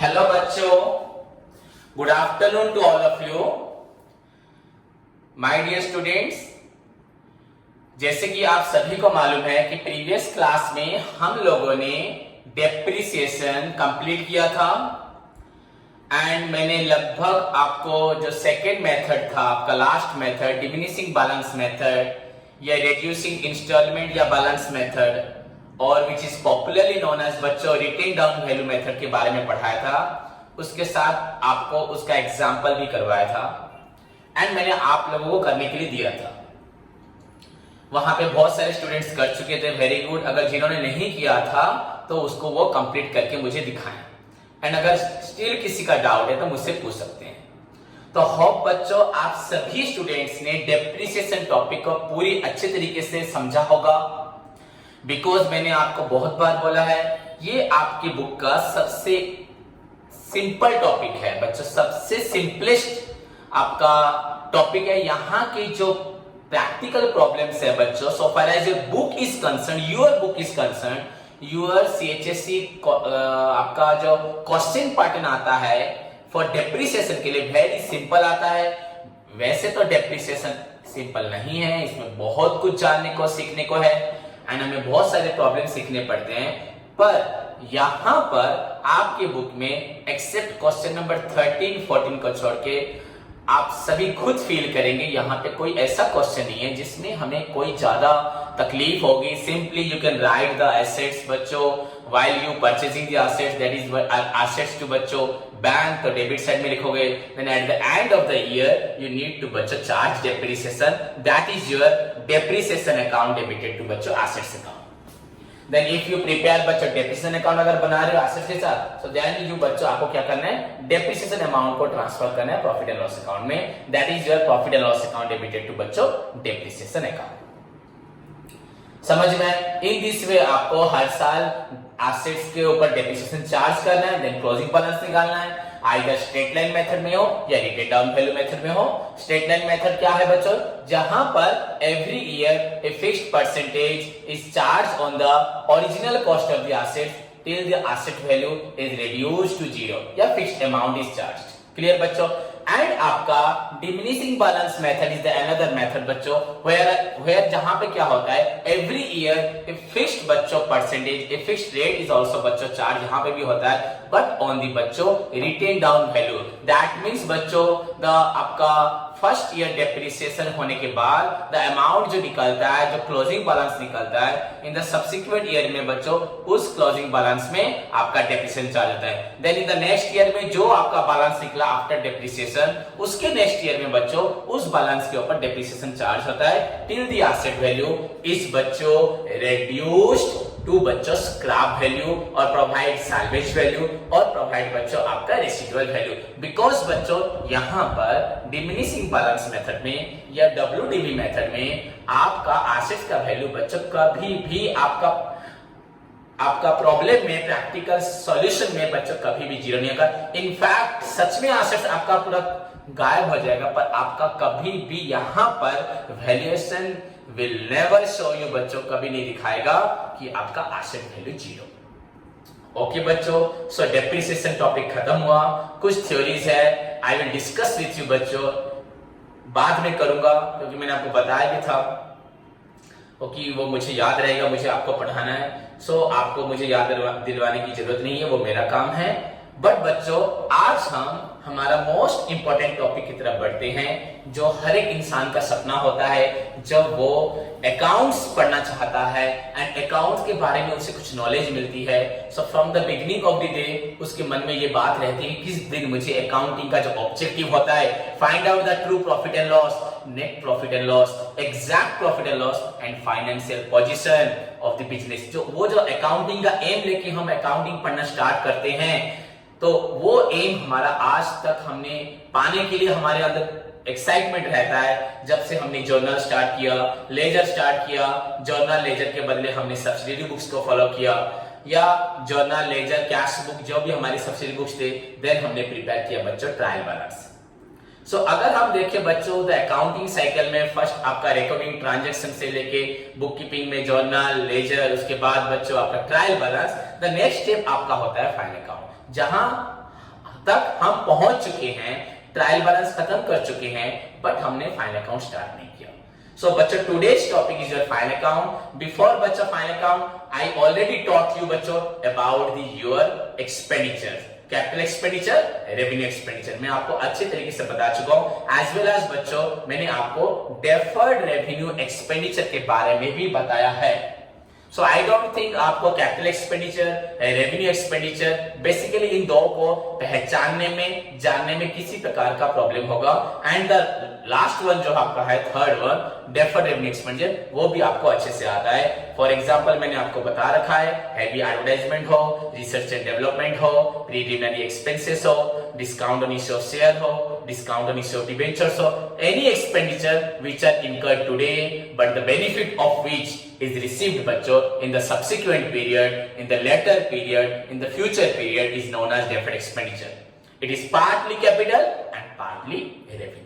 Hello बच्चों, good afternoon to all of you my dear students. जैसे कि आप सभी को मालूम है कि प्रीवियस क्लास में हम लोगों ने डेप्रिसिएशन कंप्लीट किया था एंड मैंने लगभग आपको जो सेकेंड मेथड था, आपका last method diminishing balance method या रिड्यूसिंग इंस्टॉलमेंट या बैलेंस मेथड और which is popularly known as बच्चों रिटेन डाउन वैल्यू मेथड के बारे में पढ़ाया था। उसके साथ आपको उसका एग्जाम्पल भी करवाया था एंड मैंने आप लोगों को करने के लिए दिया था। वहां पे बहुत सारे स्टूडेंट्स कर चुके थे, वेरी गुड। अगर जिन्होंने नहीं किया था तो उसको वो कंप्लीट करके मुझे दिखाएं एंड अगर स्टिल किसी का डाउट है तो मुझसे पूछ सकते हैं। तो होप बच्चों आप सभी स्टूडेंट्स ने डेप्रिसिएशन टॉपिक को पूरी अच्छे तरीके से समझा होगा, बिकॉज मैंने आपको बहुत बार बोला है ये आपकी बुक का सबसे सिंपल टॉपिक है बच्चों, सबसे सिंपलेस्ट आपका टॉपिक है। यहाँ की जो प्रैक्टिकल प्रॉब्लम्स है बच्चों, so far as your book is concern, your book is concern, your CHSE आपका जो क्वेश्चन पैटर्न आता है फॉर डेप्रिसिएशन के लिए वेरी सिंपल आता है। वैसे तो डेप्रिसिएशन सिंपल नहीं है, इसमें बहुत कुछ जानने को सीखने को है एंड हमें बहुत सारे प्रॉब्लम सीखने पड़ते हैं, पर यहां पर आपके बुक में एक्सेप्ट क्वेश्चन नंबर 13, 14 को छोड़ के आप सभी खुद फील करेंगे यहाँ पे कोई ऐसा क्वेश्चन नहीं है जिसमें हमें कोई ज्यादा तकलीफ होगी। Simply you can write the assets बच्चों while you purchasing the assets, that is assets to बच्चों बैंक तो डेबिट साइड में लिखोगे, then at the end of the year you need to बच्चों charge depreciation, that is your depreciation account debited to बच्चों assets account। then if you prepare बच्चों depreciation account अगर बना रहे हो assets के साथ, so then you बच्चों आपको क्या करना है, depreciation amount को ट्रांसफर करना है प्रॉफिट एंड लॉस अकाउंट में, that is your profit and loss account debited to बच्चों depreciation account। समझ में? इन दिस वे आपको हर साल एसेट्स के ऊपर डेप्रिसिएशन चार्ज करना है, देन क्लोजिंग बैलेंस निकालना है, आइदर स्ट्रेट लाइन मेथड में हो या रिटेन डाउन वैल्यू मेथड में हो। स्ट्रेट लाइन मेथड क्या है बच्चों, जहां पर every year a fixed percentage is charge on the original cost of the asset till the asset value is reduced to zero या fixed amount is charged. Clear बच्चों? And आपका diminishing balance method is the another method बच्चों, where जहां पे क्या होता है every year a fixed बच्चों percentage, a fixed rate is also बच्चों चार्ज यहां पे भी होता है, बट ऑन दी बच्चों written down value. That means बच्चों द आपका फर्स्ट ईयर डेप्रिसिएशन होने के बाद द अमाउंट जो निकलता है, जो क्लोजिंग बैलेंस निकलता है इन द सब्सिक्वेंट ईयर में बच्चों उस क्लोजिंग बैलेंस में आपका डेप्रिसिएशन चार्ज होता है। Then in the next year में जो आपका बैलेंस निकला आफ्टर डेप्रिसिएशन, उसके नेक्स्ट ईयर में बच्चों उस बैलेंस के ऊपर डेप्रिसिएशन चार्ज होता है till the asset value is बच्चों रिड्यूस्ड टू बच्चों स्क्रैप वैल्यू और प्रोवाइड सैल्वेज वैल्यू और प्रोवाइड बच्चों आपका रेसिडुअल वैल्यू। बिकॉज बच्चों यहां पर डिमिनिशिंग बैलेंस मेथड में या WDV मेथड में आपका एसेट्स का वैल्यू बच्चों कभी भी आपका प्रॉब्लम में प्रैक्टिकल सॉल्यूशन में बच्चों कभी भी जीरो नहीं होगा। इनफैक्ट सच में एसेट्स आपका पूरा गायब हो जाएगा, पर आपका कभी भी यहां पर valuation will never show you बच्चों, कभी नहीं दिखाएगा कि आपका एसेट वैल्यू जीरो। ओके बच्चों, सो डेप्रिसिएशन टॉपिक खत्म हुआ। कुछ थ्योरीज है आई विल डिस्कस विथ यू बच्चों, बाद में करूंगा क्योंकि मैंने आपको बताया भी था कि वो मुझे याद रहेगा, मुझे आपको पढ़ाना है। सो आपको मुझे याद दिलवाने की जरूरत नहीं है, वो मेरा काम है। बट बच्चों आज हम हमारा मोस्ट इंपॉर्टेंट टॉपिक की तरफ बढ़ते हैं, जो हर एक इंसान का सपना होता है जब वो अकाउंट्स पढ़ना चाहता है एंड अकाउंट्स के बारे में उसे कुछ नॉलेज मिलती है। So from the beginning of the day उसके मन में ये बात रहती है किस दिन मुझे अकाउंटिंग का जो ऑब्जेक्टिव होता है, find out the true profit and loss, net profit and loss, exact profit and loss and financial position of the business. जो अकाउंटिंग का एम लेके हम अकाउंटिंग पढ़ना स्टार्ट करते हैं, तो वो एम हमारा आज तक हमने पाने के लिए हमारे अंदर एक्साइटमेंट रहता है। जब से हमने जर्नल स्टार्ट किया, लेजर स्टार्ट किया, जर्नल लेजर के बदले हमने सब्सिडरी बुक्स को फॉलो किया या जर्नल लेजर कैश बुक जो भी हमारी सब्सिडरी बुक्स थे, देन हमने प्रिपेयर किया बच्चों ट्रायल बैलेंस। सो अगर हम देखें बच्चों द अकाउंटिंग साइकिल में फर्स्ट आपका रिकॉर्डिंग ट्रांजैक्शन से लेके बुक कीपिंग में जर्नल लेजर, उसके बाद बच्चों आपका trial balance, the next step आपका होता है फाइनल अकाउंट, जहां तक हम पहुंच चुके हैं, ट्रायल बैलेंस खत्म कर चुके हैं, बट हमने फाइनल अकाउंट स्टार्ट नहीं किया। So बच्चों, today's topic is your final account. Before बच्चों final account, I already taught you बच्चों about the your expenditure, capital expenditure, revenue expenditure मैं आपको अच्छे तरीके से बता चुका हूं। एज वेल एज बच्चों मैंने आपको डेफर्ड रेवेन्यू एक्सपेंडिचर के बारे में भी बताया है। सो आई डोंट थिंक आपको capital expenditure, revenue expenditure basically इन दो को पहचानने में, जानने में किसी प्रकार का प्रॉब्लम होगा। एंड द लास्ट वन जो आपका है, third one, deferred revenue expenditure, वो भी आपको अच्छे से आता है। फॉर एग्जांपल मैंने आपको बता रखा है, हैवी एडवर्टाइजमेंट हो, रिसर्च एंड डेवलपमेंट हो, प्रीलिमिनरी एक्सपेंसेस हो, discount on issue of share हो, discount on issue of debentures, so any expenditure which are incurred today but the benefit of which is received bachcho in the subsequent period, in the later period, in the future period is known as deferred expenditure. It is partly capital and partly revenue.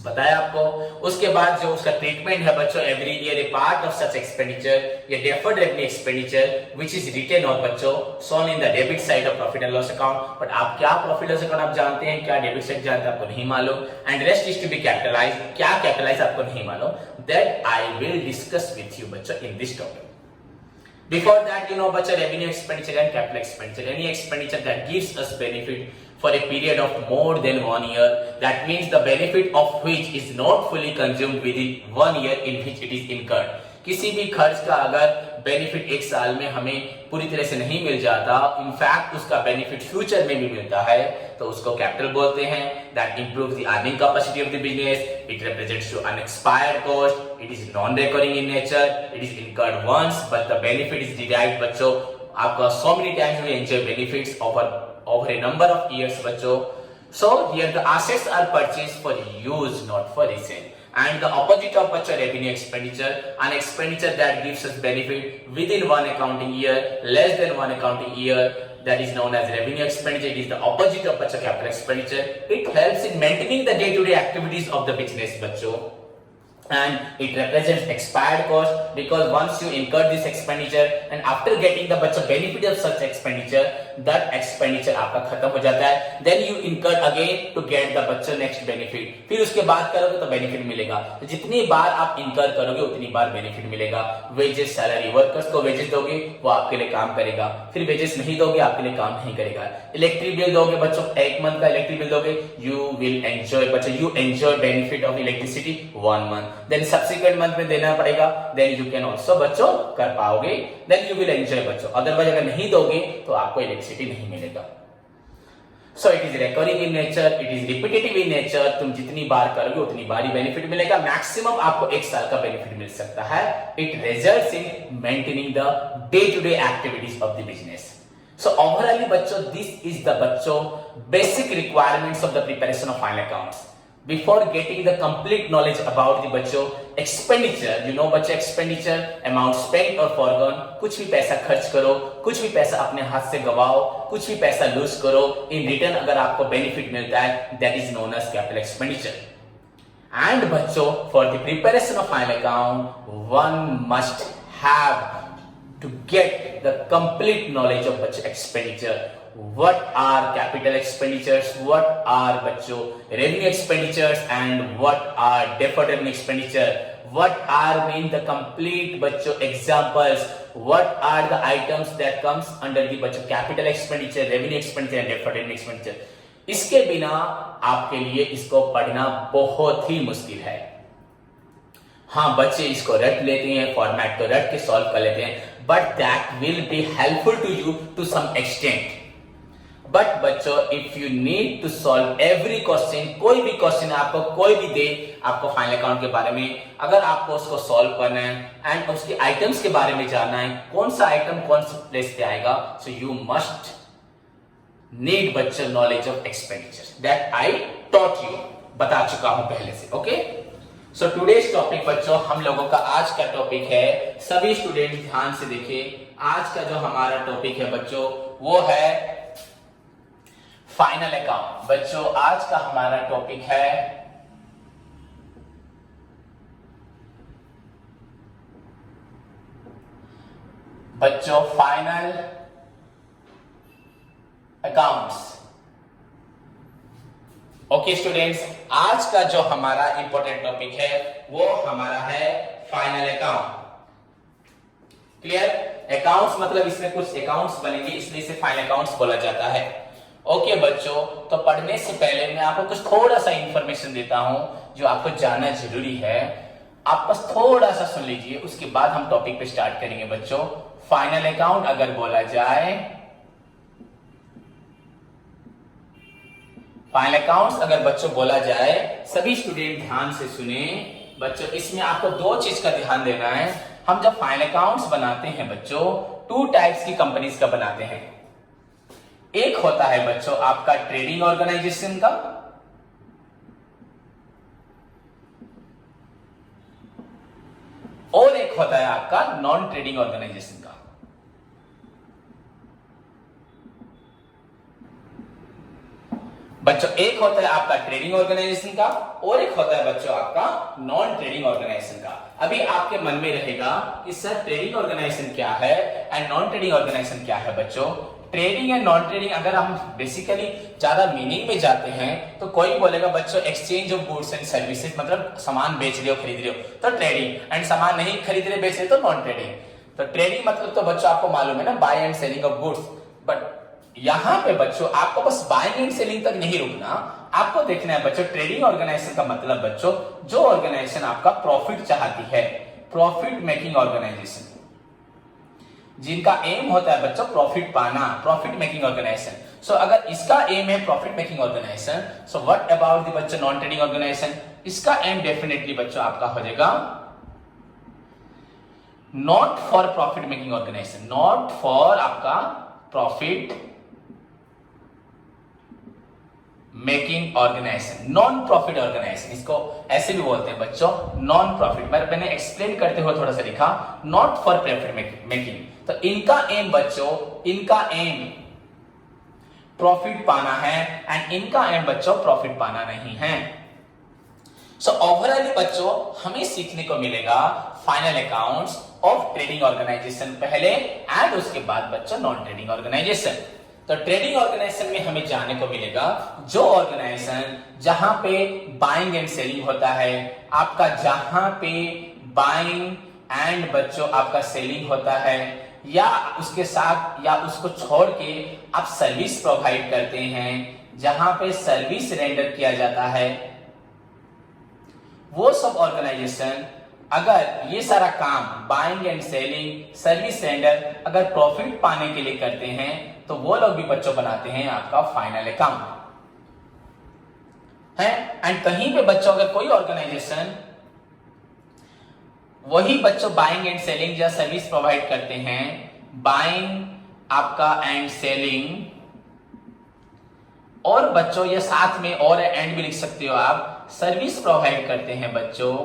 बताया आपको। उसके बाद जो उसका treatment है बच्चों, every year a part of such expenditure या deferred revenue expenditure which is written और बच्चों shown in the debit side of profit and loss account. But आप क्या प्रॉफिट लॉस अकाउंट आप जानते हैं, क्या डेबिट साइड जानते हैं, आपको नहीं मालूम। And rest is to be capitalise, क्या कैपिटलाइज आपको नहीं मालूम। That I will discuss with you बच्चों in this topic. Before that, you know, बच्चों, revenue expenditure and capital expenditure, any expenditure that gives us benefit for a period of more than 1 year, that means the benefit of which is not fully consumed within 1 year in which it is incurred. किसी भी खर्च का अगर benefit एक साल में हमें पूरी तरह से नहीं मिल जाता, इनफैक्ट उसका बेनिफिट फ्यूचर में भी मिलता है, तो उसको कैपिटल बोलते हैं। That improves the earning capacity of the business, it represents to unexpired cost, it is non recurring in nature, it is incurred once but the benefit is derived बच्चों आपका so many times we enjoy benefits over a number of years बच्चों। So here the assets are purchased for use, not for resale. And the opposite of बच्चों revenue expenditure, an expenditure that gives us benefit within one accounting year, less than one accounting year, that is known as revenue expenditure. It is the opposite of बच्चों capital expenditure. It helps in maintaining the day-to-day activities of the business बच्चों. And it represents expired cost because once you incur this expenditure and after getting the बच्चों benefit of such expenditure, that expenditure आपका खत्म हो जाता है, then you incur again to get the बच्चों next benefit. फिर उसके बाद करोगे तो बेनिफिट मिलेगा, तो जितनी बार आप इनकर करोगे उतनी बार बेनिफिट मिलेगा। वेजेस, सैलरी, वर्कर्स को वेजेस दोगे वो आपके लिए काम करेगा, फिर वेजेस नहीं दोगे आपके लिए काम नहीं करेगा। इलेक्ट्रिक बिल दोगे बच्चों, एक मंथ का इलेक्ट्रिक बिल दोगे, यू विल एंजॉय बच्चों, you enjoy benefit of electricity 1 month, then subsequent month में देना पड़ेगा, देन यू कैन ऑल्सो बच्चों कर पाओगे, देन यू विल एंजॉय बच्चों। अदरवाइज अगर नहीं दोगे तो आपको इलेक्ट्रिसिटी नहीं मिलेगा। So it is recurring in nature, it is repetitive in nature, तुम जितनी बार करोगे उतनी बार ही बेनिफिट मिलेगा, मैक्सिमम आपको 1 साल का बेनिफिट मिल सकता है। It results in maintaining the day to day activities of the business. So overall बच्चों, this is the बच्चों basic requirements of the preparation of final accounts. Before getting the complete knowledge about the बच्चों expenditure, you know बच्चों expenditure, amount spent or forgone, कुछ भी पैसा खर्च करो, कुछ भी पैसा अपने हाथ से गवाओ, कुछ भी पैसा लूज करो, in return अगर आपको benefit मिलता है, that is known as capital expenditure. And बच्चों, for the preparation of final account, one must have to get the complete knowledge of बच्चों expenditure. What are capital expenditures? What are बच्चों revenue expenditures? And what are deferred revenue expenditure? What are mean the complete बच्चों examples? What are the items that comes under the बच्चों capital expenditure, revenue expenditure and deferred revenue expenditure? इसके बिना आपके लिए इसको पढ़ना बहुत ही मुश्किल है। हाँ बच्चे इसको रट लेते हैं, फॉर्मेट को रट के सॉल्व कर लेते हैं, but that will be helpful to you to some extent. But बच्चों, if you need to solve every question, कोई भी क्वेश्चन आपको कोई भी दे आपको फाइनल अकाउंट के बारे में, अगर आपको उसको सॉल्व करना है एंड उसके आइटम्स के बारे में जानना है, कौन सा आइटम कौन सा प्लेस पे आएगा, सो यू मस्ट नीड बच्चों knowledge of expenditure that I taught you, बता चुका हूं पहले से। ओके, सो टुडेज टॉपिक बच्चों, हम लोगों का आज का टॉपिक है, सभी स्टूडेंट ध्यान से देखिए, आज का जो हमारा टॉपिक है बच्चों वो है फाइनल अकाउंट। बच्चों आज का हमारा टॉपिक है बच्चों फाइनल अकाउंट्स। ओके स्टूडेंट्स, आज का जो हमारा इंपॉर्टेंट टॉपिक है वो हमारा है फाइनल अकाउंट। क्लियर? अकाउंट्स मतलब इसमें कुछ अकाउंट्स बनेंगे, इसलिए इसे फाइनल अकाउंट्स बोला जाता है। ओके बच्चों, तो पढ़ने से पहले मैं आपको कुछ थोड़ा सा इंफॉर्मेशन देता हूं जो आपको जानना जरूरी है। आप बस थोड़ा सा सुन लीजिए, उसके बाद हम टॉपिक पे स्टार्ट करेंगे। बच्चों, फाइनल अकाउंट अगर बोला जाए, फाइनल अकाउंट्स अगर बच्चों बोला जाए, सभी स्टूडेंट ध्यान से सुने बच्चों। इसमें आपको दो चीज का ध्यान देना है। हम जब फाइनल अकाउंट्स बनाते हैं बच्चों, टू टाइप्स की कंपनीज का बनाते हैं। एक होता है बच्चों आपका ट्रेडिंग ऑर्गेनाइजेशन का, और एक होता है आपका नॉन ट्रेडिंग ऑर्गेनाइजेशन का। बच्चों, एक होता है आपका ट्रेडिंग ऑर्गेनाइजेशन का और एक होता है बच्चों आपका नॉन ट्रेडिंग ऑर्गेनाइजेशन का। अभी आपके मन में रहेगा कि सर ट्रेडिंग ऑर्गेनाइजेशन क्या है एंड नॉन ट्रेडिंग ऑर्गेनाइजेशन क्या है। बच्चों, ट्रेडिंग एंड नॉन ट्रेडिंग अगर हम बेसिकली ज्यादा मीनिंग में जाते हैं तो कोई बोलेगा बच्चों exchange of goods and services, मतलब सामान बेच रहे हो खरीद रहे हो तो ट्रेडिंग, एंड सामान नहीं खरीद रहे बेच रहे तो नॉन ट्रेडिंग। तो ट्रेडिंग मतलब तो बच्चों आपको मालूम है ना, buy and selling of goods. But यहां पे बच्चों आपको बस बाइंग एंड सेलिंग तक नहीं रुकना, आपको देखना है बच्चों ट्रेडिंग ऑर्गेनाइजेशन का मतलब बच्चों जो ऑर्गेनाइजेशन आपका प्रॉफिट चाहती है, प्रॉफिट मेकिंग ऑर्गेनाइजेशन, जिनका एम होता है बच्चों प्रॉफिट पाना, प्रॉफिट मेकिंग ऑर्गेनाइजेशन। सो अगर इसका एम है profit making organisation, so what about the बच्चों नॉन ट्रेडिंग ऑर्गेनाइजेशन? इसका एम डेफिनेटली बच्चों आपका हो जाएगा not for profit making organisation, not for आपका profit making organisation, non profit organisation. इसको ऐसे भी बोलते हैं बच्चों नॉन प्रॉफिट। मैंने एक्सप्लेन करते हुए थोड़ा सा लिखा नॉट फॉर प्रॉफिट मेकिंग। तो इनका एम बच्चों, इनका एम प्रॉफिट पाना है एंड इनका एम बच्चों प्रॉफिट पाना नहीं है। सो ओवरऑल बच्चों हमें सीखने को मिलेगा final accounts of trading organisation पहले एंड उसके बाद बच्चों नॉन ट्रेडिंग ऑर्गेनाइजेशन। तो ट्रेडिंग ऑर्गेनाइजेशन में हमें जानने को मिलेगा जो ऑर्गेनाइजेशन जहां पे बाइंग एंड सेलिंग होता है, आपका जहां पे बाइंग एंड बच्चों आपका सेलिंग होता है, या उसके साथ या उसको छोड़ के आप सर्विस प्रोवाइड करते हैं, जहां पे सर्विस रेंडर किया जाता है, वो सब ऑर्गेनाइजेशन अगर ये सारा काम buying and selling, service render अगर प्रॉफिट पाने के लिए करते हैं तो वो लोग भी बच्चों बनाते हैं आपका फाइनल अकाउंट है। एंड कहीं पे बच्चों अगर कोई ऑर्गेनाइजेशन वही बच्चों बाइंग एंड सेलिंग या सर्विस प्रोवाइड करते हैं, बाइंग आपका एंड सेलिंग, और बच्चों ये साथ में और एंड भी लिख सकते हो आप, सर्विस प्रोवाइड करते हैं बच्चों,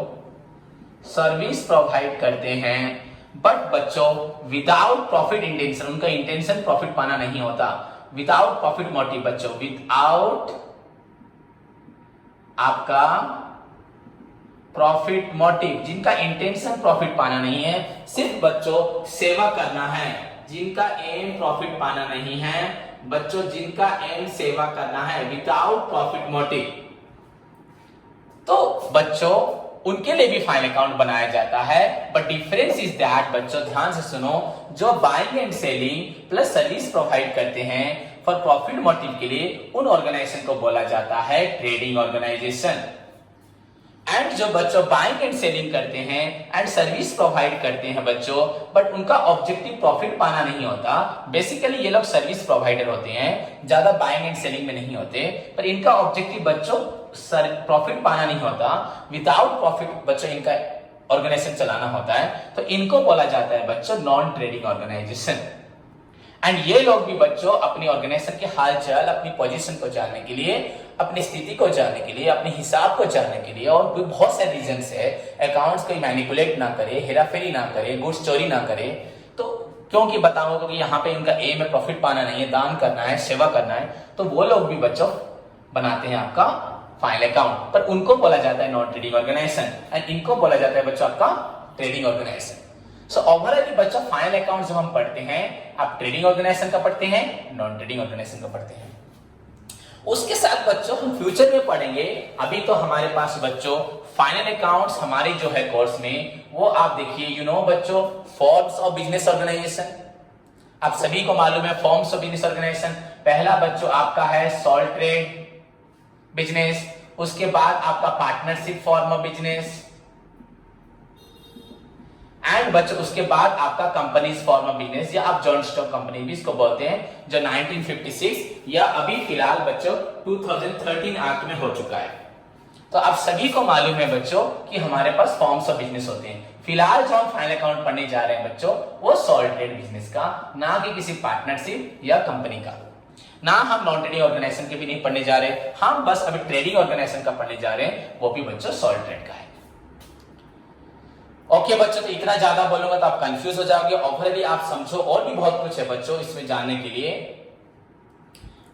सर्विस प्रोवाइड करते हैं, बट बच्चों विदाउट प्रॉफिट इंटेंशन, उनका इंटेंशन प्रॉफिट पाना नहीं होता, विदाउट प्रॉफिट मोटिव बच्चों, विदाउट आपका प्रॉफिट मोटिव, जिनका इंटेंशन प्रॉफिट पाना नहीं है, सिर्फ बच्चों सेवा करना है, जिनका एम प्रॉफिट पाना नहीं है बच्चों, जिनका एम सेवा करना है विदाउट प्रॉफिट मोटिव, तो बच्चों उनके लिए भी फाइनल अकाउंट बनाया जाता है। बट डिफरेंस इज दैट बच्चों ध्यान से सुनो, जो buying and selling plus service provide करते हैं फॉर प्रॉफिट मोटिव के लिए, उन ऑर्गेनाइजेशन को बोला जाता है ट्रेडिंग ऑर्गेनाइजेशन। एंड जो बच्चों बाइंग एंड सेलिंग करते हैं एंड सर्विस प्रोवाइड करते हैं बच्चों, बट उनका ऑब्जेक्टिव प्रॉफिट पाना नहीं होता, बेसिकली ये लोग सर्विस प्रोवाइडर होते हैं, ज्यादा बाइंग एंड सेलिंग में नहीं होते, पर इनका ऑब्जेक्टिव बच्चों प्रॉफिट पाना नहीं होता, विदाउट प्रॉफिट बच्चों इनका ऑर्गेनाइजेशन चलाना होता है, तो इनको बोला जाता है बच्चों नॉन ट्रेडिंग ऑर्गेनाइजेशन। एंड ये लोग भी बच्चों अपनी ऑर्गेनाइजेशन के हालचाल, अपनी पोजीशन को जानने के लिए, अपनी स्थिति को जानने के लिए, अपने हिसाब को जानने के लिए, और भी बहुत सारे रीजन है, अकाउंट्स को मैनिपुलेट ना करे, हेराफेरी ना करे, गुड्स चोरी ना करे, तो क्योंकि बताऊंगा क्योंकि यहाँ पे इनका एम है प्रॉफिट पाना नहीं है, दान करना है, सेवा करना है, तो वो लोग भी बच्चों बनाते हैं आपका फाइनल अकाउंट, पर उनको बोला जाता है नॉन ट्रेडिंग ऑर्गेनाइजेशन एंड इनको बोला जाता है बच्चों आपका ट्रेडिंग ऑर्गेनाइजेशन। सो ओवरऑल बच्चों फाइनल अकाउंट जब हम पढ़ते हैं, आप ट्रेडिंग ऑर्गेनाइजेशन का पढ़ते हैं, नॉन ट्रेडिंग ऑर्गेनाइजेशन का पढ़ते हैं। उसके साथ बच्चों हम फ्यूचर में पढ़ेंगे। अभी तो हमारे पास बच्चों फाइनल अकाउंट्स हमारी जो है कोर्स में, वो आप देखिए बच्चों फॉर्म्स ऑफ बिजनेस ऑर्गेनाइजेशन, आप सभी को मालूम है फॉर्म्स ऑफ बिजनेस ऑर्गेनाइजेशन। पहला बच्चों आपका है सोल ट्रेड बिजनेस, उसके बाद आपका partnership form of business, and बच्चों उसके बाद आपका कंपनीज फॉर्म ऑफ बिजनेस, या आप जॉइंट स्टॉक कंपनी भी इसको बोलते हैं, जो 1956 या अभी फिलहाल बच्चों 2013 एक्ट में हो चुका है। तो आप सभी को मालूम है बच्चों कि हमारे पास फॉर्म्स ऑफ बिजनेस होते हैं। फिलहाल जो हम फाइनल अकाउंट पढ़ने जा रहे हैं बच्चों, वो सोल ट्रेड बिजनेस का, ना कि किसी पार्टनरशिप या कंपनी का। ना हम नॉन ट्रेडिंग ऑर्गेनाइजेशन के भी नहीं पढ़ने जा रहे, हम बस अभी ट्रेडिंग ऑर्गेनाइजेशन का पढ़ने जा रहे हैं, वो भी बच्चों सोल ट्रेड का है। ओके बच्चों, तो इतना ज्यादा बोलूंगा तो आप कंफ्यूज हो जाओगे, ओवरऑली आप समझो और भी बहुत कुछ है बच्चों इसमें जानने के लिए।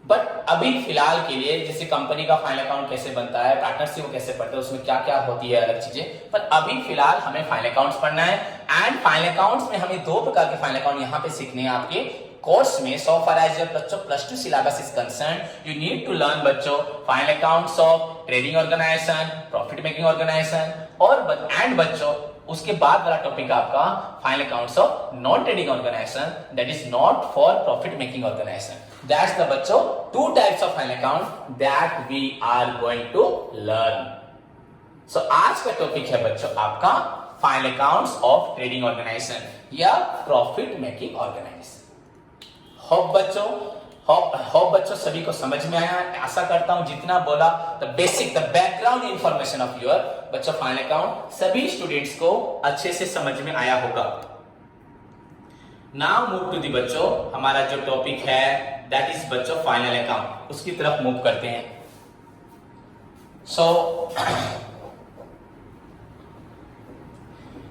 बट अभी फिलहाल के लिए जैसे कंपनी का फाइनल अकाउंट कैसे बनता है, पार्टनरशिप कैसे पढ़ते हैं, उसमें क्या क्या होती है अलग चीजें, पर अभी फिलहाल हमें फाइनल अकाउंट्स पढ़ना है। एंड फाइनल अकाउंट्स में हमें 2 प्रकार के फाइनल अकाउंट यहाँ पे सीखने हैं आपके कोर्स में। सो फार एज योर बच्चों +2 syllabus is concern, you need to learn बच्चों final accounts of trading organisation, profit making organisation, और एंड बच्चों उसके बाद वाला टॉपिक आपका final accounts of non trading organisation, that is not for profit making organisation. That's the बच्चों 2 types of final account that we are going to learn. So आज का topic है बच्चों आपका final accounts of trading organisation या profit making organisation. Hope बच्चों सभी को समझ में आया, आशा करता हूं जितना बोला the basic the background information of your बच्चों फाइनल अकाउंट सभी स्टूडेंट्स को अच्छे से समझ में आया होगा। नाउ मूव टू दी बच्चों, हमारा जो टॉपिक है दैट इज बच्चों फाइनल अकाउंट, उसकी तरफ मूव करते हैं।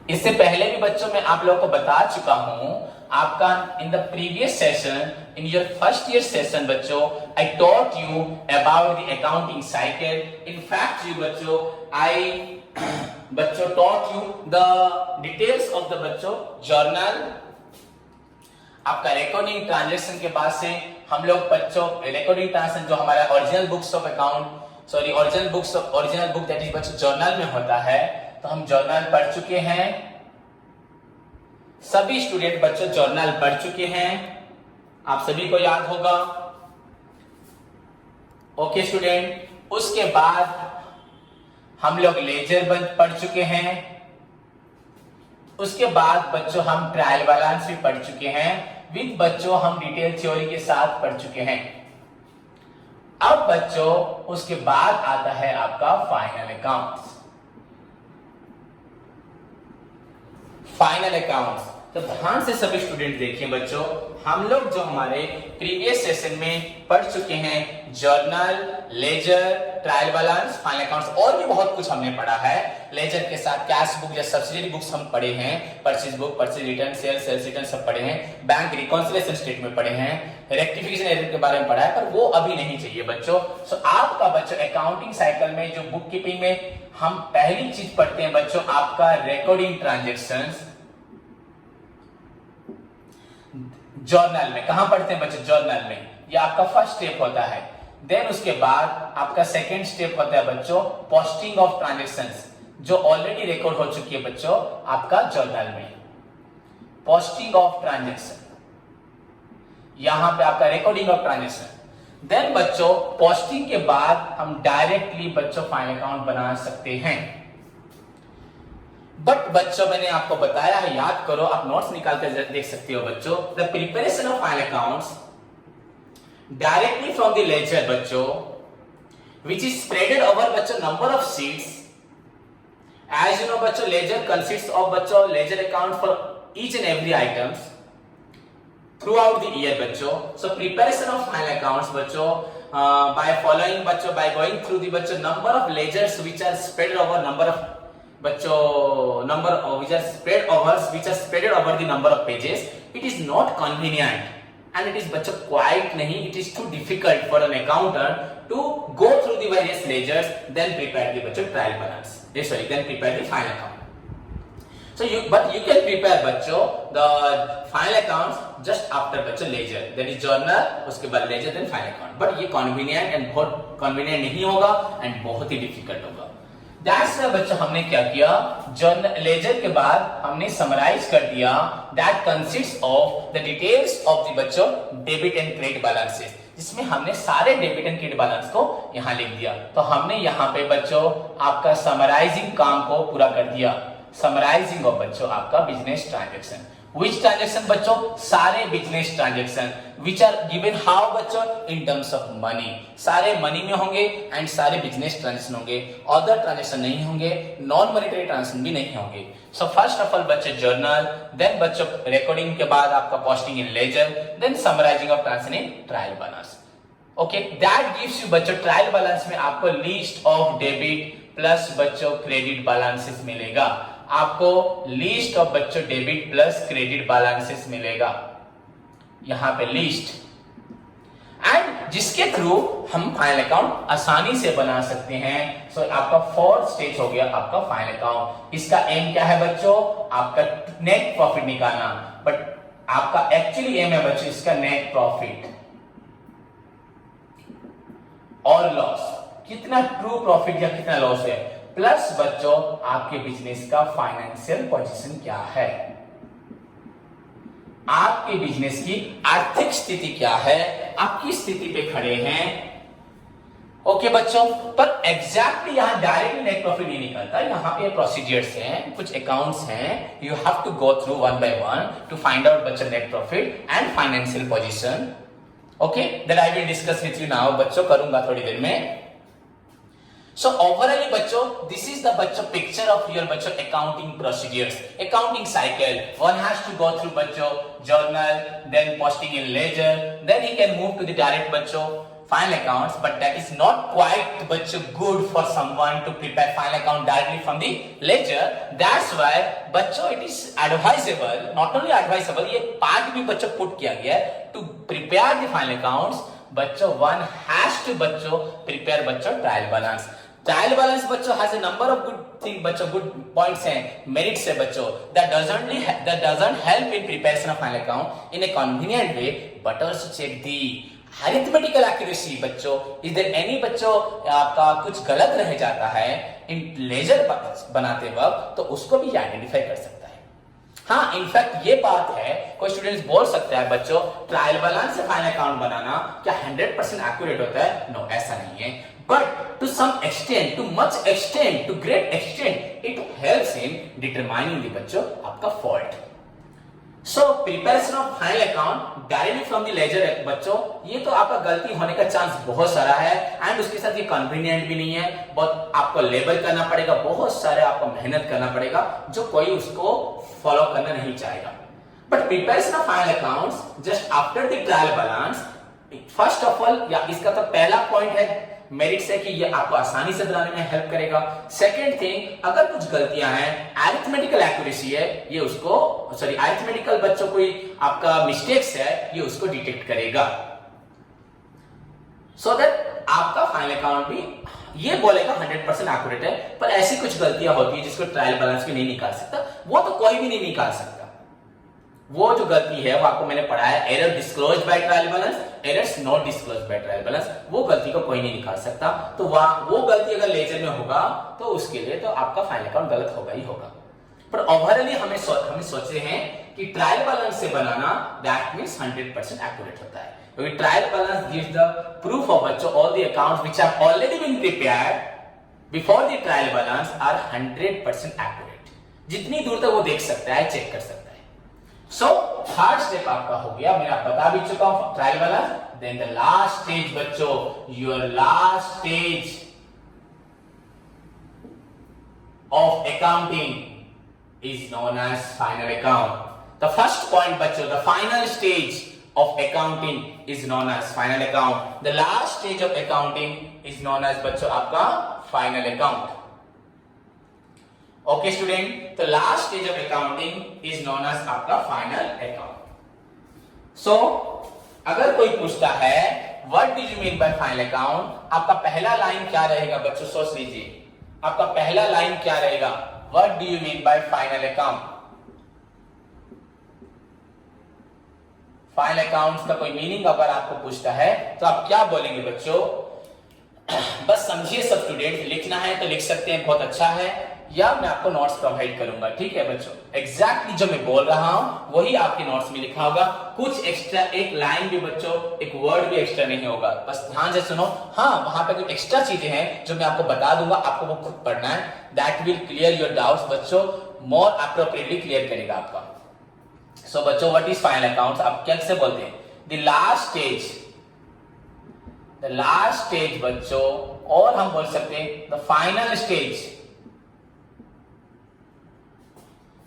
इससे पहले भी बच्चों मैं आप लोगों को बता चुका हूं, आपका in the previous session, in your first year session बच्चों, I taught you about the accounting cycle. In fact you बच्चों आई बच्चों taught you the details of the बच्चों जर्नल, आपका रिकॉर्डिंग ट्रांजेक्शन के बाद से हम लोग बच्चों रिकॉर्डिंग ट्रांजेक्शन जो हमारा original books of account, sorry original book that is बच्चों जर्नल में होता है, तो हम जर्नल पढ़ चुके हैं। सभी स्टूडेंट बच्चों जर्नल पढ़ चुके हैं, आप सभी को याद होगा। ओके स्टूडेंट, उसके बाद हम लोग लेजर पढ़ चुके हैं, उसके बाद बच्चों हम ट्रायल बैलेंस भी पढ़ चुके हैं, विद बच्चों हम डिटेल थ्योरी के साथ पढ़ चुके हैं। अब बच्चों उसके बाद आता है आपका फाइनल अकाउंट्स। फाइनल अकाउंट्स, तो ध्यान से सभी स्टूडेंट देखिए बच्चों, हम लोग जो हमारे प्रीवियस सेशन में पढ़ चुके हैं journal, ledger, trial balance, final accounts, और भी बहुत कुछ हमने पढ़ा है। लेजर के साथ कैश बुक या सब्सिडियरी बुक्स हम पढ़े हैं, purchase book, purchase return, sales return सब पढ़े हैं, बैंक रिकॉन्सिलिएशन स्टेटमेंट पढ़े हैं, रेक्टिफिकेशन एरर के बारे में पढ़ा है, पर वो अभी नहीं चाहिए बच्चों। सो आपका बच्चों अकाउंटिंग साइकिल में जो बुक कीपिंग में हम पहली चीज पढ़ते हैं बच्चों आपका रिकॉर्डिंग ट्रांजेक्शंस जर्नल में। कहां पढ़ते हैं बच्चों? जर्नल में, ये आपका फर्स्ट स्टेप होता है। देन उसके बाद आपका सेकेंड स्टेप होता है बच्चों पोस्टिंग ऑफ ट्रांजेक्शंस, जो ऑलरेडी रिकॉर्ड हो चुकी है बच्चों आपका जर्नल में। पोस्टिंग ऑफ ट्रांजेक्शन, यहां पे आपका रिकॉर्डिंग ऑफ ट्रांजेक्शन। देन बच्चों पोस्टिंग के बाद हम डायरेक्टली बच्चों फाइनल अकाउंट बना सकते हैं। बट बच्चों मैंने आपको बताया है, याद करो, आप नोट्स निकाल कर देख सकते हो बच्चों। The preparation of final accounts directly from the ledger बच्चों, which is spreaded over बच्चों number of sheets. As you know बच्चों, ledger consists of बच्चों ledger account for each and every items throughout the year बच्चों. So preparation of final accounts बच्चों by following बच्चों by going through the बच्चों number of ledgers which are spread over number of बच्चों number of which are spread over the number of pages. It is not convenient and it is बच्चों quite नहीं, it is too difficult for an accountant to go through the various ledgers then prepare the बच्चों trial balance. Then prepare the final account. So but you can prepare बच्चों the final accounts just after बच्चों ledger, that is journal, उसके बाद ledger then final account. But ये convenient and बहुत convenient नहीं होगा and बहुत ही difficult होगा. That's why बच्चों हमने क्या किया, जर्नल लेजर के बाद हमने समराइज कर दिया that consists of the details of the बच्चों डेबिट एंड क्रेडिट बैलेंसेस, जिसमें हमने सारे डेबिट एंड क्रेडिट बैलेंस को यहाँ लिख दिया. तो हमने यहाँ पे बच्चों आपका समराइजिंग काम को पूरा कर दिया. समराइजिंग ऑफ बच्चों आपका बिजनेस ट्रांजैक्शन. Which transaction बच्चों? सारे business transaction which are given how बच्चों? In terms of money. सारे मनी में होंगे एंड सारे बिजनेस ट्रांजैक्शन होंगे. अदर ट्रांजैक्शन नहीं होंगे, नॉन मॉनेटरी ट्रांजैक्शन भी नहीं होंगे. सो फर्स्ट ऑफ ऑल बच्चों जर्नल, देन बच्चों रिकॉर्डिंग के बाद आपका posting in ledger, then summarising of transaction in trial balance. Okay, that gives you बच्चों ट्रायल बैलेंस में आपको लिस्ट ऑफ डेबिट प्लस बच्चों क्रेडिट बैलेंसेस मिलेगा. आपको लिस्ट ऑफ बच्चों डेबिट प्लस क्रेडिट बैलेंसेस मिलेगा यहां पे लिस्ट, एंड जिसके थ्रू हम फाइनल अकाउंट आसानी से बना सकते हैं. सो आपका फोर्थ स्टेज हो गया आपका फाइनल अकाउंट. इसका एम क्या है बच्चों? आपका नेट प्रॉफिट निकालना. बट आपका एक्चुअली एम है बच्चों इसका नेट प्रॉफिट और लॉस, कितना ट्रू प्रॉफिट या कितना लॉस है, प्लस बच्चों आपके बिजनेस का फाइनेंशियल पोजीशन क्या है, आपके बिजनेस की आर्थिक स्थिति क्या है, आपकी स्थिति पे खड़े हैं. ओके बच्चों, पर एग्जैक्टली यहां डायरेक्टली नेट प्रॉफिट नहीं निकलता. यहां पे प्रोसीजर्स हैं, कुछ अकाउंट्स हैं, you have to go through one by one to find out बच्चों net profit and financial position. Okay, that I will discuss with you now बच्चों, करूंगा थोड़ी देर में. So overall बच्चों, this is the बच्चों picture of your बच्चों accounting procedures, accounting cycle. One has to go through बच्चों journal, then posting in ledger, then he can move to the direct बच्चों final accounts. But that is not quite बच्चों good for someone to prepare final account directly from the ledger. That's why बच्चों it is advisable, not only advisable, ये part भी बच्चों put किया गया है to prepare the final accounts. बच्चों one has to बच्चों prepare बच्चों trial balance. ट्रायल बैलेंस बच्चों has a number of good thing बच्चों, good points हैं, merits है बच्चों, that doesn't help in preparation of final account in a convenient way, but also check the arithmetical accuracy बच्चों. is there any बच्चों आपका कुछ गलत रह जाता है इन लेजर बनाते वक्त, तो उसको भी आइडेंटिफाई कर सकता है. हाँ, इनफैक्ट ये बात है, कोई स्टूडेंट्स बोल सकता है बच्चों ट्रायल बैलेंस से फाइनल अकाउंट बनाना क्या 100% एक्यूरेट होता है? नो, ऐसा नहीं है. But to some extent, to much extent, to great extent, it helps in determining the बच्चों आपका fault. So preparation of final account directly from the ledger बच्चों, ये तो आपका गलती होने का चांस बहुत सारा है, एंड उसके साथ ये कन्वीनियंट भी नहीं है. बहुत आपको लेबल करना पड़ेगा, बहुत सारे आपको मेहनत करना पड़ेगा, जो कोई उसको फॉलो करना नहीं चाहेगा. But preparation of final accounts just after the trial balance, first of all, या इसका तो पहला पॉइंट है मेरिट्स है कि ये आपको आसानी से बनाने में हेल्प करेगा. सेकंड थिंग, अगर कुछ गलतियां हैं, अरिथमेटिकल एक्यूरेसी है, ये उसको अरिथमेटिकल बच्चों कोई आपका मिस्टेक्स है, ये उसको डिटेक्ट करेगा. सो दैट आपका फाइनल अकाउंट भी ये बोलेगा 100% एक्यूरेट है. पर ऐसी कुछ गलतियां होती है जिसको ट्रायल बैलेंस भी नहीं निकाल सकता, वो तो कोई भी नहीं निकाल सकता. वो जो गलती है वो आपको मैंने पढ़ाया, error disclosed by trial balance, errors not disclosed by trial balance, वो गलती को कोई नहीं निकाल सकता. तो वो गलती अगर लेजर में होगा तो उसके लिए तो आपका फाइनल अकाउंट गलत होगा ही होगा. पर ओवरऑली हमें सोचे हैं कि ट्रायल बैलेंस से बनाना दैट मींस 100% एक्यूरेट होता है, क्योंकि trial balance gives the proof of बच्चों all the accounts which have already been prepared before the trial balance are 100% accurate. जितनी दूर तक वो देख सकता है, चेक कर सकता है. सो थर्ड स्टेप आपका हो गया, मैं आप बता भी चुका हूं trial balance. Then the last stage बच्चों, your last stage of accounting is known as final account. The first point बच्चों, the final stage of accounting is known as final account. The last stage of accounting is known as बच्चों आपका final account. Okay student, the last stage of accounting is known as आपका final account. So अगर कोई पूछता है what do you mean by final account, आपका पहला line क्या रहेगा बच्चों? सोच लीजिए, आपका पहला लाइन क्या रहेगा? What do you mean by final account? Final accounts का कोई मीनिंग अगर आपको पूछता है तो आप क्या बोलेंगे बच्चों? बस समझिए सब स्टूडेंट, लिखना है तो लिख सकते हैं, बहुत अच्छा है, या मैं आपको नोट्स प्रोवाइड करूंगा, ठीक है बच्चों? एग्जैक्टली जो मैं बोल रहा हूं वही आपके नोट्स में लिखा होगा, कुछ एक्स्ट्रा एक लाइन भी बच्चों, एक वर्ड भी एक्स्ट्रा नहीं होगा, बस ध्यान से सुनो। हाँ, वहां पे कुछ एक्स्ट्रा चीजें हैं जो मैं आपको बता दूंगा, आपको वो खुद पढ़ना है, that will clear your doubts बच्चों, मोर अप्रोप्रिएटली क्लियर करेगा आपका। सो बच्चों, व्हाट इज फाइनल अकाउंट्स? आप कैसे बोलते हैं? The last stage, the last stage बच्चों, और हम बोल सकते हैं the final stage,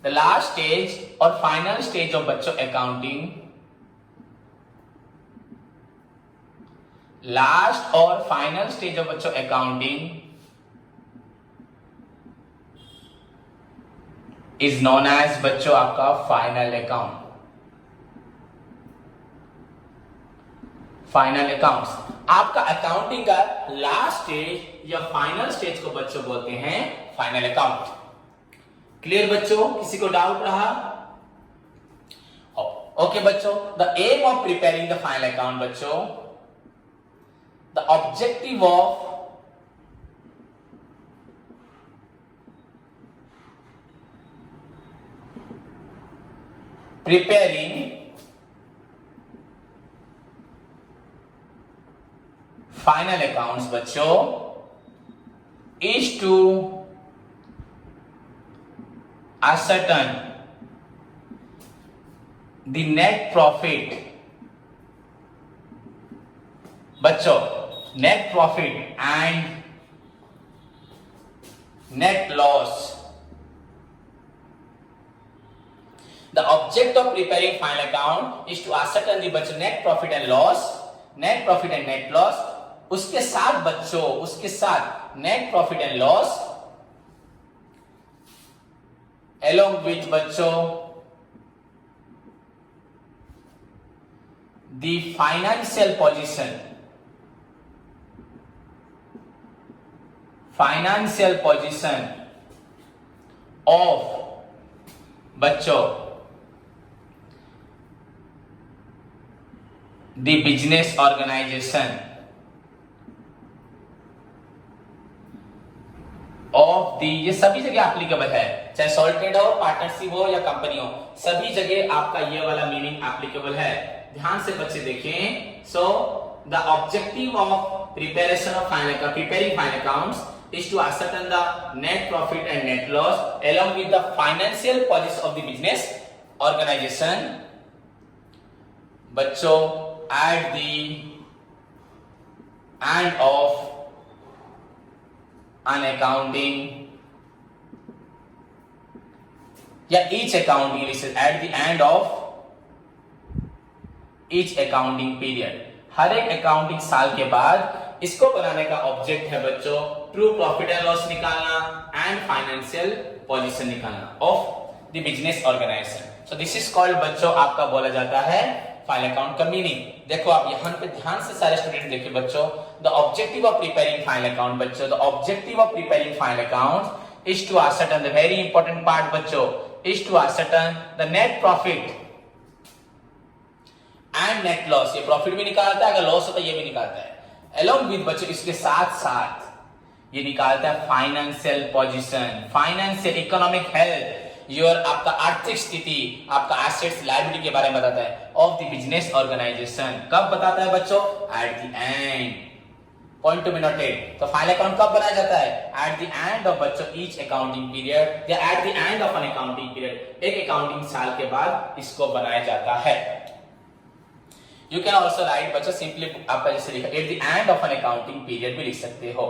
the last stage और फाइनल स्टेज ऑफ बच्चों अकाउंटिंग, लास्ट और फाइनल स्टेज ऑफ बच्चों अकाउंटिंग इज नोन एज बच्चों आपका फाइनल अकाउंट। फाइनल अकाउंट्स, आपका अकाउंटिंग का लास्ट स्टेज या फाइनल स्टेज को बच्चों बोलते हैं फाइनल अकाउंट। क्लियर बच्चों? किसी को डाउट रहा? ओके बच्चों, the aim of preparing the final account बच्चों, the objective of preparing final accounts बच्चों is to ascertain the net profit बच्चों, net profit and net loss. The object of preparing final account is to ascertain the बच्चों net profit and loss, net profit and net loss. उसके साथ बच्चों, उसके साथ net profit and loss along with बच्चों the financial position, financial position of बच्चों the business organization of the, ये सभी जगह एप्लीकेबल है, चाहे सोल ट्रेड हो, पार्टनरशिप हो या कंपनी हो, सभी जगह आपका ये वाला मीनिंग एप्लीकेबल है। ध्यान से बच्चे देखें। So the objective of preparation of final account, preparing final accounts is to ascertain the net profit and net loss along with the financial policy of the business organization बच्चों at the end of an accounting या each accounting at the end of each accounting period, हर एक accounting साल के बाद इसको बनाने का object है बच्चों ट्रू प्रॉफिट एंड लॉस निकालना एंड फाइनेंशियल पोजीशन निकालना of the business organisation. So this is called बच्चों आपका बोला जाता है फाइनल अकाउंट का मीनिंग। देखो आप यहां पे ध्यान से सारे स्टूडेंट देखिए बच्चों, the objective of preparing final account बच्चों, the objective of preparing final account is to ascertain the very important part बच्चों is to ascertain the net profit and net loss. ये प्रॉफिट भी निकालता है, अगर लॉस होता है ये भी निकालता है। along with बच्चों इसके साथ साथ ये निकालता है financial position, financial economic health, your आपका आर्थिक स्थिति, आपका एसेट्स लायबिलिटी के बारे में बताता है ऑफ द बिजनेस ऑर्गेनाइजेशन। कब बताता है बच्चों? At the end, point to be noted. तो फाइनल अकाउंट कब बनाया जाता है? एट द एंड ऑफ बच्चों ईच अकाउंटिंग पीरियड या at the end of an accounting period, एक अकाउंटिंग साल के बाद इसको बनाया जाता है। यू कैन ऑल्सो राइट बच्चों सिंपली आपका जैसे लिखा at the end of an accounting period भी लिख सकते हो।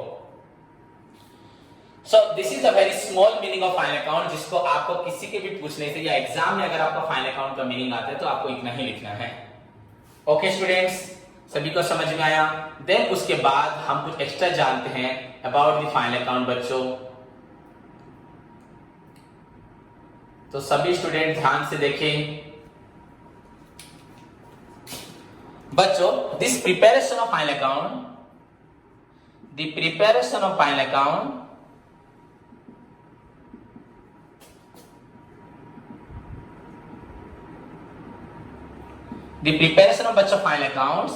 सो this is a very small meaning of final account, जिसको आपको किसी के भी पूछने से या एग्जाम में अगर आपको फाइनल अकाउंट का मीनिंग आता है तो आपको इतना ही लिखना है। ओके स्टूडेंट्स, सभी को समझ में आया? देन उसके बाद हम कुछ एक्स्ट्रा जानते हैं अबाउट द फाइनल अकाउंट बच्चों। तो सभी स्टूडेंट ध्यान से देखें बच्चों, this preparation of final account, the preparation of final account the preparation of बच्चों फाइनल अकाउंट्स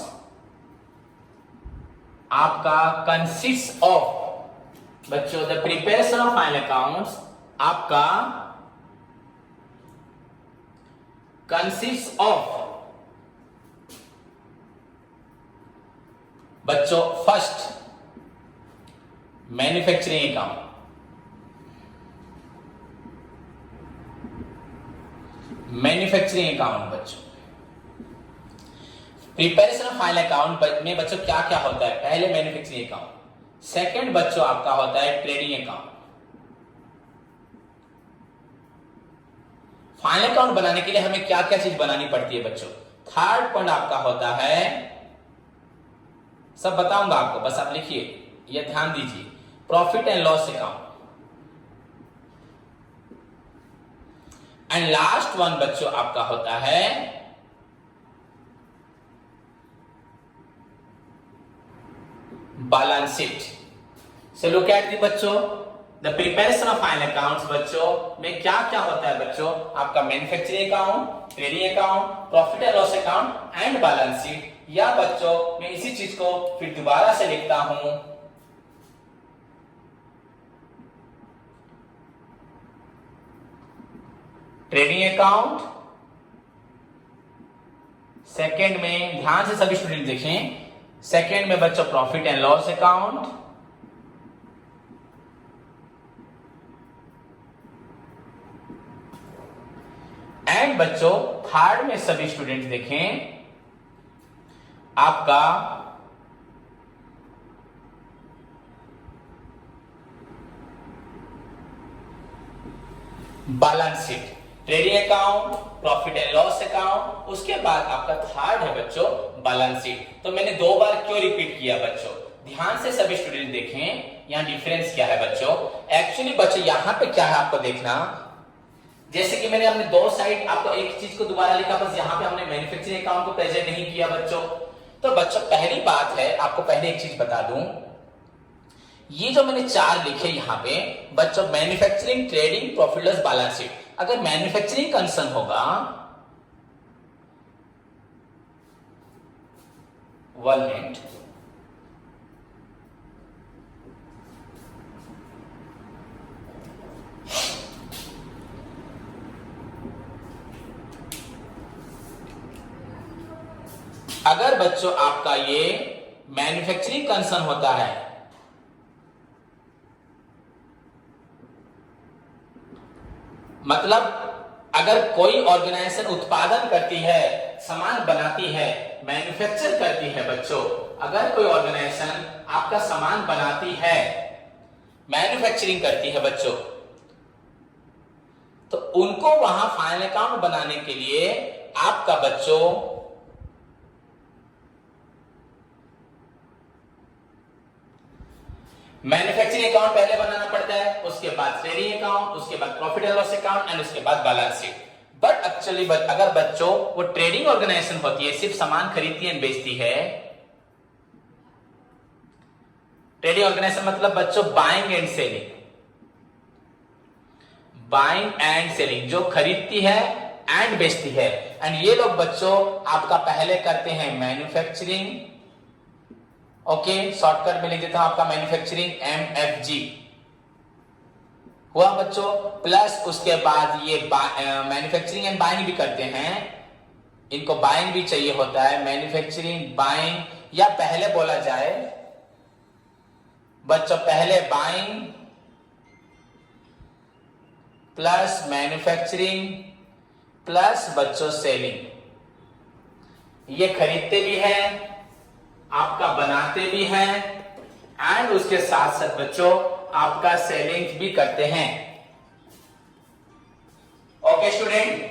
आपका कंसिस्ट ऑफ बच्चों, the preparation of final accounts आपका कंसिस्ट ऑफ बच्चों first manufacturing account, manufacturing account बच्चों, प्रिपरेशन ऑफ फाइनल अकाउंट में बच्चों क्या क्या होता है? पहले मैन्युफैक्चरिंग अकाउंट, सेकंड बच्चों आपका होता है ट्रेडिंग अकाउंट। फाइनल अकाउंट बनाने के लिए हमें क्या क्या चीज बनानी पड़ती है बच्चों? थर्ड पॉइंट आपका होता है, सब बताऊंगा आपको, बस आप लिखिए, ये ध्यान दीजिए, profit and loss account. And last one बच्चों आपका होता है balance sheet. So look at the बच्चों, the preparation of final accounts बच्चों में क्या क्या होता है बच्चों? आपका manufacturing account, trading account, profit and loss account and balance sheet. या बच्चों मैं इसी चीज को फिर दोबारा से लिखता हूं, ट्रेडिंग अकाउंट, सेकंड में ध्यान से सभी स्टूडेंट देखें, सेकंड में बच्चों profit and loss account, and बच्चों थर्ड में सभी स्टूडेंट्स देखें आपका balance sheet, trading account, profit and loss account, उसके बाद आपका थर्ड है बच्चों बैलेंस शीट। तो मैंने दो बार क्यों रिपीट किया बच्चों? ध्यान से सभी स्टूडेंट देखें, यहां डिफरेंस क्या है बच्चों। एक्चुअली बच्चों यहां पे क्या है आपको देखना, जैसे कि मैंने अपने दो साइड आपको एक चीज को दोबारा लिखा, बस यहां पे हमने मैन्युफैक्चरिंग अकाउंट को प्रेजेंट नहीं किया बच्चों। तो बच्चों पहली बात है, आपको पहले एक चीज बता दूं, ये जो मैंने चार लिखे यहां पे बच्चों, manufacturing, trading, profit loss, balance sheet, अगर मैन्युफैक्चरिंग कंसर्न होगा, वन मिनट, अगर बच्चों आपका ये मैन्युफैक्चरिंग कंसर्न होता है, मतलब अगर कोई ऑर्गेनाइजेशन उत्पादन करती है, सामान बनाती है, मैन्युफैक्चर करती है बच्चों, अगर कोई ऑर्गेनाइजेशन आपका सामान बनाती है, मैन्युफैक्चरिंग करती है बच्चों, तो उनको वहां फाइनल अकाउंट बनाने के लिए आपका बच्चों मैन्युफैक्चरिंग अकाउंट पहले बनाना पड़ता है, उसके बाद ट्रेडिंग अकाउंट, उसके बाद profit and loss account and उसके बाद बैलेंस शीट। बट एक्चुअली अगर बच्चों वो ट्रेडिंग ऑर्गेनाइजेशन होती है, सिर्फ सामान खरीदती है, बेचती है, ट्रेडिंग ऑर्गेनाइजेशन मतलब बच्चों buying and selling, buying and selling, जो खरीदती है एंड बेचती है। एंड ये लोग बच्चों आपका पहले करते हैं मैन्युफैक्चरिंग, ओके, शॉर्टकट में लिख देता हूं आपका मैन्युफैक्चरिंग, MFG हुआ बच्चों, प्लस उसके बाद ये मैन्युफैक्चरिंग एंड बाइंग भी करते हैं, इनको बाइंग भी चाहिए होता है, मैन्युफैक्चरिंग, बाइंग, या पहले बोला जाए बच्चों पहले बाइंग प्लस मैन्युफैक्चरिंग प्लस बच्चों सेलिंग, ये खरीदते भी हैं, आपका बनाते भी हैं, एंड उसके साथ साथ बच्चों आपका सेलिंग भी करते हैं। ओके स्टूडेंट,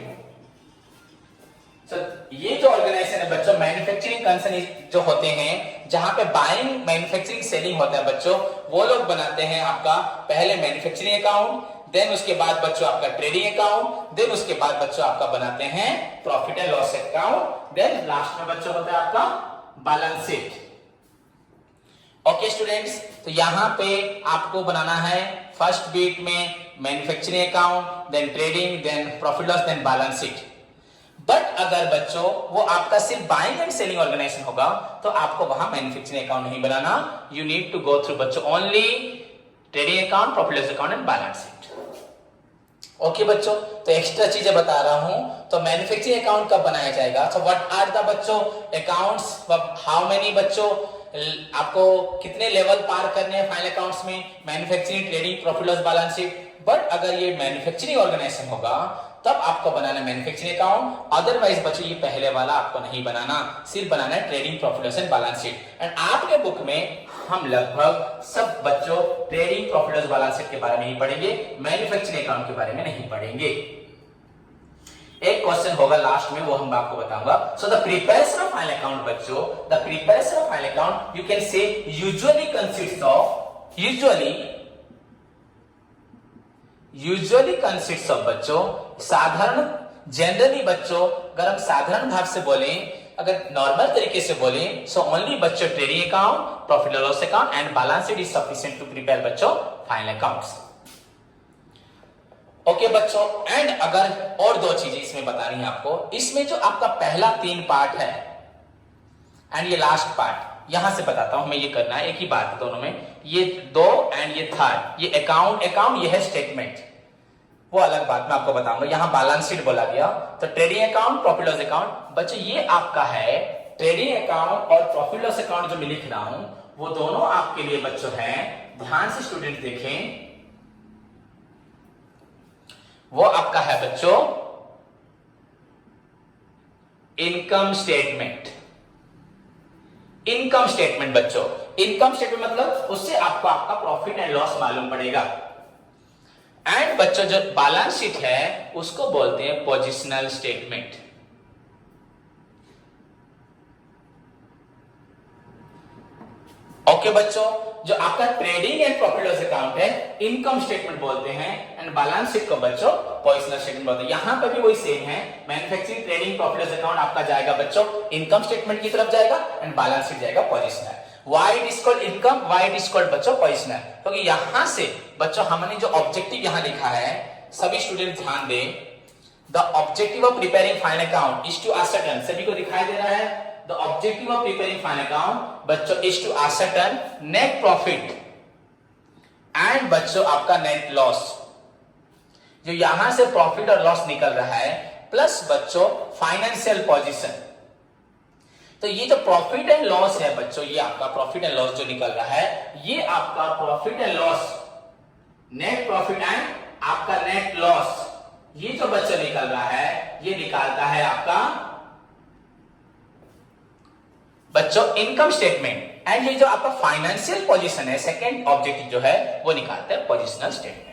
ये जो ऑर्गेनाइजेशन है बच्चों, मैन्युफैक्चरिंग कंसर्न जो होते हैं, जहां पे बाइंग, मैन्युफैक्चरिंग, सेलिंग होता है बच्चों, वो लोग बनाते हैं आपका पहले मैन्युफैक्चरिंग अकाउंट, देन उसके बाद बच्चों आपका ट्रेडिंग अकाउंट, देन उसके बाद बच्चों आपका बनाते हैं profit and loss account, then last में बच्चों होता है आपका बैलेंस शीट। ओके स्टूडेंट्स, तो यहां पे आपको बनाना है फर्स्ट बीट में manufacturing account, then trading, then profit loss, then balance sheet. But अगर बच्चों वो आपका सिर्फ बाइंग एंड सेलिंग ऑर्गेनाइजेशन होगा तो आपको वहां मैन्युफैक्चरिंग अकाउंट नहीं बनाना. You need to go through बच्चों only trading account, profit loss account and balance sheet. Okay बच्चों, तो एक्स्ट्रा चीजें बता रहा हूं. तो मैन्युफैक्चरिंग अकाउंट कब बनाया जाएगा? सो व्हाट आर द बच्चों अकाउंट्स, हाउ मेनी बच्चों आपको कितने लेवल पार करने हैं फाइनल अकाउंट्स में? Manufacturing, trading, profit loss, balance sheet. But अगर ये मैन्युफैक्चरिंग ऑर्गेनाइजेशन होगा तब आपको बनाना मैन्युफैक्चरिंग अकाउंट. अदरवाइज बच्चों ये पहले वाला आपको नहीं बनाना, सिर्फ बनाना है trading, profit loss and balance sheet. And आपके बुक में हम लगभग सब बच्चों trading, profit loss, balance sheet के बारे में ही पढ़ेंगे, मैन्युफैक्चरिंग अकाउंट के बारे में नहीं पढ़ेंगे. एक क्वेश्चन होगा लास्ट में, वो हम आपको बताऊंगा. So the preparation of final account बच्चों, the preparation of final account you can say usually consist of, usually consist of बच्चों साधारण, जनरली बच्चों अगर हम साधारण भाव से बोलें, अगर नॉर्मल तरीके से बोलें, सो ओनली बच्चों trading account, profit loss account and balance sheet is sufficient to prepare बच्चों फाइनल अकाउंट्स. ओके बच्चों, एंड अगर और दो चीजें इसमें बतानी है आपको. इसमें जो आपका पहला 3 पार्ट है एंड ये लास्ट पार्ट, यहां से बताता हूं मैं, ये करना है एक ही बात है दोनों में. ये 2 एंड ये थर्ड, ये अकाउंट, ये है स्टेटमेंट, वो अलग बात मैं आपको बताऊंगा. यहां बैलेंस शीट बोला गया, तो trading account, profit loss account बच्चों ये आपका है. ट्रेडिंग अकाउंट और प्रॉफिट लॉस अकाउंट जो मैं लिख रहा हूं वो दोनों आपके लिए बच्चों हैं. ध्यान से स्टूडेंट देखें, वो आपका है बच्चों इनकम स्टेटमेंट. इनकम स्टेटमेंट बच्चों, इनकम स्टेटमेंट मतलब उससे आपको आपका प्रॉफिट एंड लॉस मालूम पड़ेगा. एंड बच्चों जो बैलेंस शीट है उसको बोलते हैं पोजिशनल स्टेटमेंट. ओके बच्चों, जो आपका trading and profit loss account है इनकम स्टेटमेंट बोलते हैं, एंड बैलेंस शीट को बच्चों पोजिशनल स्टेटमेंट बोलते हैं. यहां पर भी वही सेम है. Manufacturing, trading, profit loss account आपका जाएगा बच्चों इनकम स्टेटमेंट की तरफ जाएगा एंड बैलेंस शीट जाएगा positional. Why it is called income? Why it is called बच्चों पोजिशनल? क्योंकि यहां से बच्चों हमने जो ऑब्जेक्टिव यहां लिखा है, सभी स्टूडेंट ध्यान दें. The objective of preparing final account is to ascertain, सभी को दिखाई दे रहा है. The objective of preparing final account बच्चों is to ascertain net profit and बच्चों आपका नेट लॉस. जो यहां से प्रॉफिट और लॉस निकल रहा है प्लस बच्चों फाइनेंशियल पोजीशन. तो ये जो प्रॉफिट एंड लॉस है बच्चों, ये आपका प्रॉफिट एंड लॉस जो निकल रहा है, ये आपका profit and loss, net profit and आपका नेट लॉस, ये जो बच्चों निकल रहा है ये निकालता है आपका बच्चों इनकम स्टेटमेंट. एंड ये जो आपका फाइनेंशियल पोजीशन है, सेकंड ऑब्जेक्टिव जो है वो निकालता है पोजिशनल स्टेटमेंट.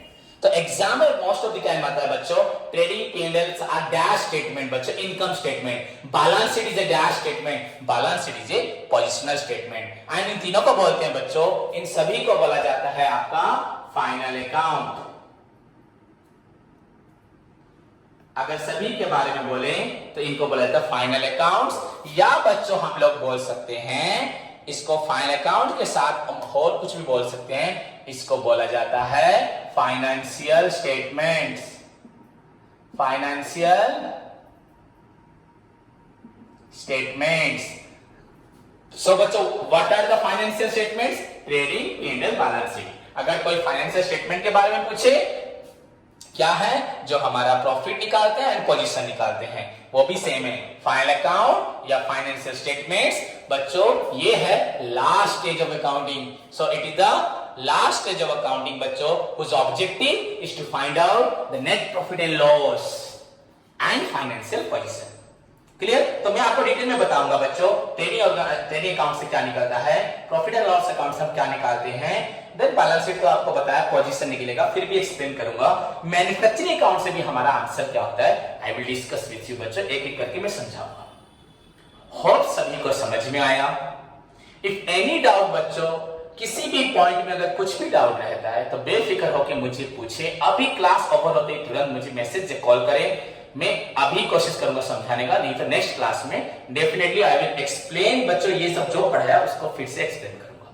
तो एग्जाम में मोस्ट ऑफ द टाइम आता है बच्चों trading P&L are dash statement बच्चों, income statement, balance sheet is a dash statement, balance sheet is a positional statement. And इन तीनों को बोलते हैं बच्चों, इन सभी को बोला जाता है आपका फाइनल अकाउंट. अगर सभी के बारे में बोले तो इनको बोला जाता है फाइनल अकाउंट्स, या बच्चों हम लोग बोल सकते हैं इसको फाइनल अकाउंट के साथ हम और कुछ भी बोल सकते हैं, इसको बोला जाता है financial statements. Financial statements. So बच्चों what are the financial statements? Trading, P&L, balance sheet. अगर कोई फाइनेंशियल स्टेटमेंट के बारे में पूछे, क्या है जो हमारा प्रॉफिट निकालते हैं एंड पोजीशन निकालते हैं, वो भी सेम है. फाइनल अकाउंट या फाइनेंशियल स्टेटमेंट्स बच्चों ये है last stage of accounting. So it is the last stage of accounting बच्चों, whose objective is to find out the net profit and loss and financial position. Clear? तो मैं आपको detail में बताऊंगा बच्चों ट्रेडिंग अकाउंट से क्या निकलता है, प्रॉफिट एंड लॉस अकाउंट से हम क्या निकालते हैं, देन बैलेंस शीट तो आपको बताया पोजीशन निकलेगा, फिर भी एक्सप्लेन करूंगा. मैन्युफैक्चरिंग अकाउंट से भी हमारा आंसर क्या होता है, आई विल डिस्कस विथ यू बच्चों, एक एक करके मैं समझाऊंगा. होप सभी को समझ में आया. इफ एनी डाउट बच्चों, किसी भी पॉइंट में अगर कुछ भी डाउट रहता है तो बेफिक्र होकर मुझे पूछे. अभी क्लास ओवर होते ही तुरंत मुझे मैसेज से कॉल करें, मैं अभी कोशिश करूंगा समझाने का, नहीं तो नेक्स्ट क्लास में डेफिनेटली आई विल एक्सप्लेन बच्चों ये सब जो पढ़ाया उसको फिर से एक्सप्लेन करूंगा.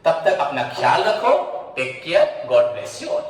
तब तक अपना ख्याल रखो. Take care. God bless you all.